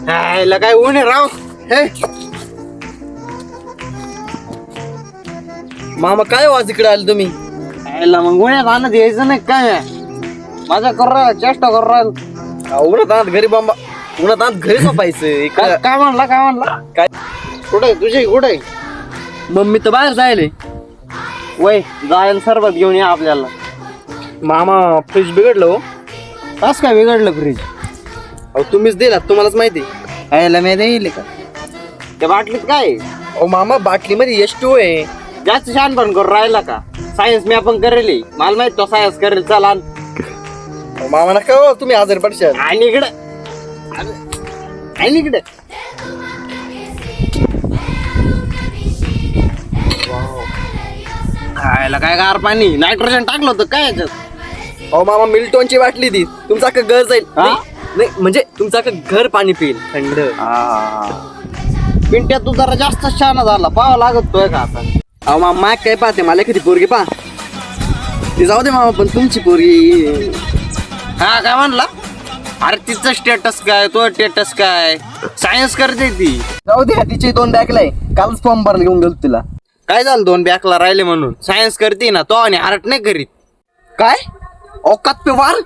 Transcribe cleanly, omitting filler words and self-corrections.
यायला काय ऊन आहे राव. हे मामा काय वाज इकडे आले तुम्ही? यायला मग उन्हात आणत यायचं नाही काय. माझा कर राहिला, चेष्टा कर राहिला. उन्हात आणत घरी बांबा, उन्हात आणत घरी झोपायचं इकडं. काय म्हणला काय म्हणला? काय कुठे तुझे कुठे? मम्मी तर बाहेर जायले. वय जायला सरबत घेऊन या आपल्याला. मामा फ्रीज बिघडलं हो. कस काय बिघडलं फ्रीज? अहो तुम्हीच दिलात, तुम्हालाच माहिती. यायला मी देईल का त्या बाटलीत काय? अहो मामा बाटलीमध्ये H2O आहे. जास्त छान पण करू राहिला का? सायन्स मी आपण करेल, मला माहित तो सायन्स करेल. चला अहो मामा नका हो, तुम्ही आजारी पडशाल. आणि इकडे आणि इकडे खायला काय गार पाणी नायट्रोजन टाकलं होतं काय याच्यात? अहो मामा मिल्टॉनची बाटली दी, तुमचा अख्खं घर जाईल. हा? नाही म्हणजे तुमचं अख्खं घर पाणी पिईल थंड. पिंट्या तू जरा जास्त छान झाला, पाहावं लागतोय का आता? अहो मामा माग काय पाहते, मला किती पोरगी पा. ती जाऊ दे मामा, पण तुमची पोरगी. हा काय म्हणला? अरे तिचं स्टेटस काय, तो स्टेटस काय? सायन्स करते ती. जाऊ दे, तिचे 2 बॅकलाय. कालच फॉर्म भरला घेऊन गेलो तिला. काय झालं 2 बॅकला राहिले म्हणून? सायन्स करते ना तो, आणि आर्ट नाही करीत. काय औकात पे वार.